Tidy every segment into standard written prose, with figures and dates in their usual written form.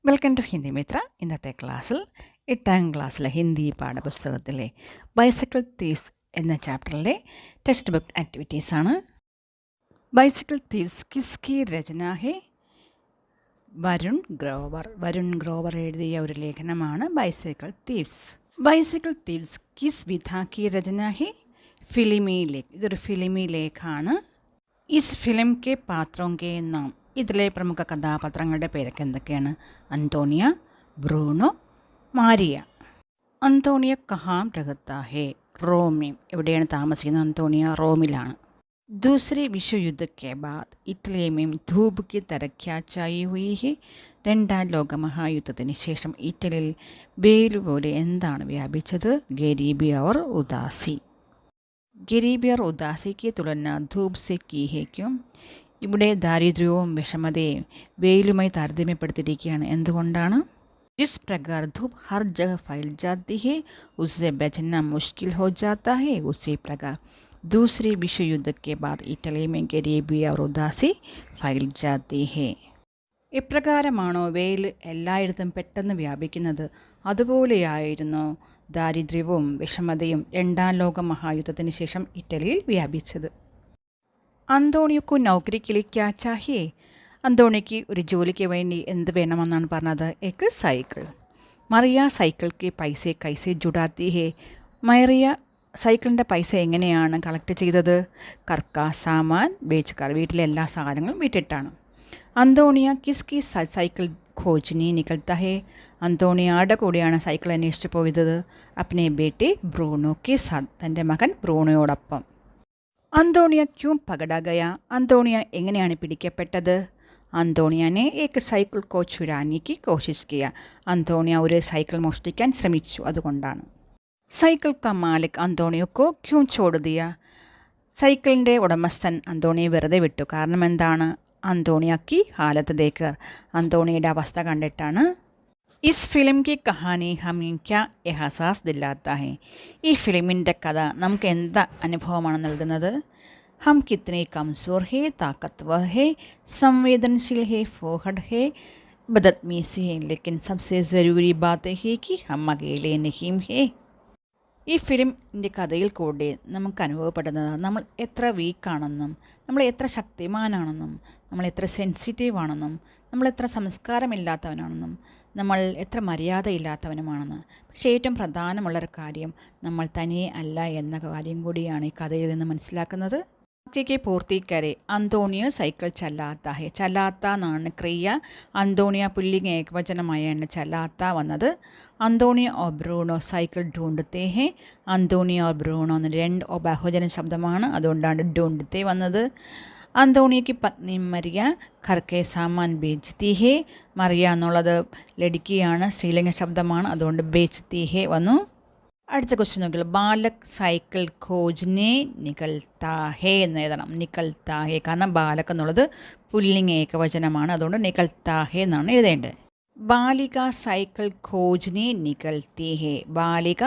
Welcome to Hindi Mitra. ഇന്നത്തെ ക്ലാസ്സിൽ 8ാം ക്ലാസ്സിലെ ഹിന്ദി പാഠപുസ്തകത്തിലെ ബൈസിക്കിൾ തീവ്സ് എന്ന ചാപ്റ്ററിലെ ടെക്സ്റ്റ് ബുക്ക് ആക്ടിവിറ്റീസാണ്. ബൈസിക്കിൾ തീവ്സ് കിസ്കി രചന ഹെ? വരുൺ ഗ്രോവർ എഴുതിയ ഒരു ലേഖനമാണ് ബൈസിക്കിൾ തീവ്സ്. ബൈസിക്കിൾ തീവ്സ് കിസ് വിധ കി രചന ഹെ? ഫിലിമി ലേഖ്. ഇതൊരു ഫിലിമി ലേഖാണ്. ഇസ് ഫിലിം കെ പാത്രോं के नाम. ഇതിലെ പ്രമുഖ കഥാപാത്രങ്ങളുടെ പേരൊക്കെ എന്തൊക്കെയാണ്? Antonio, Bruno, Maria. അന്തോണിയ കഹാം രഹത്താ ഹേ? റോമിൽ. എവിടെയാണ് താമസിക്കുന്നത്? അന്തോണിയ റോമിലാണ്. ദൂസരെ വിശ്വയുദ്ധ കെ ബാദ് ഇറ്റലി में धूप की तरह क्या छाई हुई है? രണ്ടാം ലോകമഹായുദ്ധത്തിന് ശേഷം ഇറ്റലിയിൽ വേലുപോലെ എന്താണ് വ്യാപിച്ചത്? ഗരീബി और ഉദാസി. ഗരീബി और ഉദാസി की तुलना धूप से की है क्यों? ഇവിടെ ദാരിദ്ര്യവും വിഷമതയും വെയിലുമായി താരതമ്യപ്പെടുത്തിയിരിക്കുകയാണ്. എന്തുകൊണ്ടാണ്? जिस प्रकार धूप हर जगह फैल जाती है उससे बचना मुश्किल हो जाता है, उसी प्रकार दूसरे विश्व युद्ध के बाद इटली में गरीबी और उदासी फैल जाती है. എപ്രകാരമാണോ വെയിൽ എല്ലായിടത്തും പെട്ടെന്ന് വ്യാപിക്കുന്നത് അതുപോലെയായിരുന്നു ദാരിദ്ര്യവും വിഷമതയും രണ്ടാം ലോക മഹായുദ്ധത്തിന് ശേഷം ഇറ്റലിയിൽ വ്യാപിച്ചത്. അന്തോണിയക്കു നൗകരിക്ക് ക്യാ ചാഹിയേ? അന്തോണിക്ക് ഒരു ജോലിക്ക് വേണ്ടി എന്ത് വേണമെന്നാണ് പറഞ്ഞത്? എക്ക് സൈക്കിൾ. മറിയ സൈക്കിൾക്ക് പൈസ കൈസെ ജുഡാത്തി ഹേ? മറിയ സൈക്കിളിൻ്റെ പൈസ എങ്ങനെയാണ് കളക്ട് ചെയ്തത്? കർക്ക സാമാൻ ബേച്ചുകാർ. വീട്ടിലെ എല്ലാ സാധനങ്ങളും വിറ്റിട്ടാണ്. അന്തോണിയ കിസ്കി സൈക്കിൾ ഖോജ്നി നികൽത്ത ഹേ? അന്തോണിയ ആരുടെ കൂടെയാണ് സൈക്കിൾ അന്വേഷിച്ച് പോയത്? അപ്നെ ബേട്ടി ബ്രൂണോ കെ സാത്ത്. തൻ്റെ മകൻ ബ്രൂണോയോടൊപ്പം. അന്തോണിയ ക്യൂം പകടാ ഗയ? അന്തോണിയ എങ്ങനെയാണ് പിടിക്കപ്പെട്ടത്? അന്തോണിയനെ ഏക്ക് സൈക്കിൾ കോ ചുരാനിക്ക് കോശിഷ് കിയ. അന്തോണിയ ഒരു സൈക്കിൾ മോഷ്ടിക്കാൻ ശ്രമിച്ചു, അതുകൊണ്ടാണ്. സൈക്കിൾ ക മാലിക് അന്തോണിയക്കോ ക്യൂം ചോട് ദിയ? സൈക്കിളിൻ്റെ ഉടമസ്ഥൻ അന്തോണിയെ വെറുതെ വിട്ടു. കാരണം എന്താണ്? അന്തോണിയക്ക് ഹാലത്ത് ദേക്കർ. അന്തോണിയുടെ അവസ്ഥ കണ്ടിട്ടാണ്. ഇസ് ഫിലിം കി കഹാനി ഹമേं ക്യാ എഹസാസ് ദിലാത്താ ഹേ? ഈ ഫിലിമിൻ്റെ കഥ നമുക്ക് എന്താ അനുഭവമാണ് നൽകുന്നത്? ഹം കിത്നെ കംസോർ ഹേ, താക്കത്വർ ഹേ, സംവേദനശീൽ ഹേ, ഫോഹഡ് ഹേ, ബദത്മീസി ഹേ, ലേക്കിൻ സബ്സെ ജരൂരി ബാത് ഹേ കി ഹം അകേലെ നഹീം ഹേ. ഈ ഫിലിമിൻ്റെ കഥയിൽ കൂടെ നമുക്ക് അനുഭവപ്പെടുന്നത് നമ്മൾ എത്ര വീക്കാണെന്നും നമ്മൾ എത്ര ശക്തിമാനാണെന്നും നമ്മൾ എത്ര സെൻസിറ്റീവാണെന്നും നമ്മൾ എത്ര സംസ്കാരമില്ലാത്തവനാണെന്നും നമ്മൾ എത്ര മര്യാദയില്ലാത്തവനുമാണെന്ന്. പക്ഷേ ഏറ്റവും പ്രധാനമുള്ളൊരു കാര്യം നമ്മൾ തനിയെ അല്ല എന്ന കാര്യം കൂടിയാണ് ഈ കഥയിൽ നിന്ന് മനസ്സിലാക്കുന്നത്. ക്ക് പൂർത്തിക്കരെ അന്തോണിയ സൈക്കിൾ ചലാത്ത ഹേ. ചലാത്ത എന്നാണ് ക്രിയ. അന്തോണിയ പുല്ലിംഗ ഏകവചനമായാണ് ചലാത്ത വന്നത്. അന്തോണിയ ഓർ ബ്രൂണോ സൈക്കിൾ ഢൂണ്ടത്തെ ഹേ. അന്തോണിയ ഓർ ബ്രൂണോ എന്ന് രണ്ട് ബഹുജന ശബ്ദമാണ്, അതുകൊണ്ടാണ് ഢൂണ്ടത്തെ വന്നത്. അന്തോണിയക്ക് പത്നി മരിയ ഘർക്കെ സാമാൻ ബേച്ച്തി ഹേ. മറിയ എന്നുള്ളത് ലഡിക്കിയാണ്, സ്ത്രീലിംഗ ശബ്ദമാണ്, അതുകൊണ്ട് ബേച്ച്തി ഹേ വന്നു. അടുത്ത ക്വസ്റ്റ്യൻ നോക്കിയാൽ ബാലക് സൈക്കിൾ ഖോജ്നെ നികൽത്താ ഹേ എന്ന് എഴുതണം. നികൽത്താ ഹേ, കാരണം ബാലക് എന്നുള്ളത് പുല്ലിംഗ ഏകവചനമാണ്, അതുകൊണ്ട് നികൽത്താ ഹേ എന്നാണ് എഴുതേണ്ടത്. ബാലിക സൈക്കിൾ ഖോജ്നെ നികൽത്തി ഹേ. ബാലിക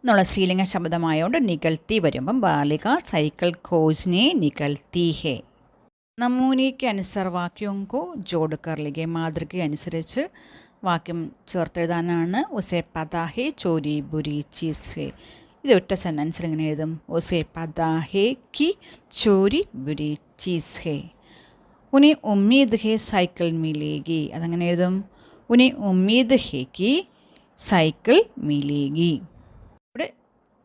എന്നുള്ള സ്ത്രീലിംഗ ശബ്ദമായതുകൊണ്ട് നികൽത്തി വരുമ്പം ബാലിക സൈക്കിൾ ഖോജ്നെ നികൽത്തി ഹേ. നമൂനയ്ക്ക് അനുസർ വാക്യോങ്കോ ജോഡ്കർ ലിഖെ. മാതൃക അനുസരിച്ച് വാക്യം ചേർത്തെഴുതാനാണ്. ഉസേ പതാ ഹേ ചോരി ബുരി ചീസ് ഹേ. ഇത് ഒറ്റ സെൻറ്റൻസിൽ ഇങ്ങനെ എഴുതും. ഉസേ പതാ ഹേ കി ചോരി ബുരി ചീസ് ഹേ. ഉനി ഉമ്മീദ് ഹേ സൈക്കിൾ മിലേഗി. അതങ്ങനെ എഴുതും. ഉനി ഉമ്മീദ് ഹേ കി സൈക്കിൾ മിലേഗി. ഇവിടെ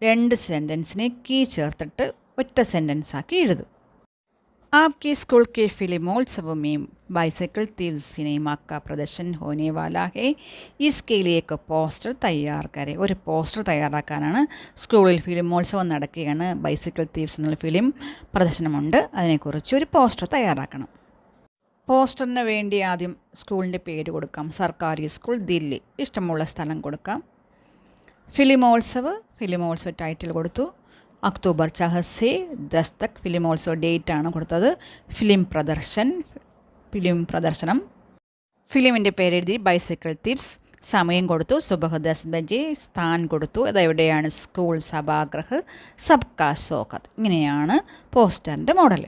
രണ്ട് സെൻറ്റൻസിനെ കീ ചേർത്തിട്ട് ഒറ്റ സെൻറ്റൻസാക്കി എഴുതും. आपके स्कूल के फिल्मोत्सव में बाइसाइकिल तीव्स सिनेमा का प्रदर्शन होने वाला है. इसके लिए एक പോസ്റ്റർ തയ്യാർ കരെ. ഒരു പോസ്റ്റർ തയ്യാറാക്കാനാണ് സ്കൂളിൽ ഫിലിമോത്സവം നടക്കുകയാണ്. ബൈസിക്കിൾ തീവ്സ് എന്നുള്ള ഫിലിം പ്രദർശനമുണ്ട്, അതിനെക്കുറിച്ച് ഒരു പോസ്റ്റർ തയ്യാറാക്കണം. പോസ്റ്ററിന് വേണ്ടി ആദ്യം സ്കൂളിൻ്റെ പേര് കൊടുക്കാം. സർക്കാരി സ്കൂൾ ദില്ലി. ഇഷ്ടമുള്ള സ്ഥലം കൊടുക്കാം. ഫിലിമോത്സവ് ടൈറ്റിൽ കൊടുത്തു. അക്ടോബർ 4 से 10 तक ഫിലിമോത്സവ ഡേറ്റ് ആണ് കൊടുത്തത്. ഫിലിം പ്രദർശനം. ഫിലിമിൻ്റെ പേരെഴുതി ബൈസിക്കിൾ തീവ്സ്. സമയം കൊടുത്തു. സുബഹ് 10 ബജെ. സ്ഥാൻ കൊടുത്തു. അതെവിടെയാണ്? സ്കൂൾ സഭാഗൃഹ് സബ്കാ സ്വാഗത്. ഇങ്ങനെയാണ് പോസ്റ്ററിൻ്റെ മോഡൽ.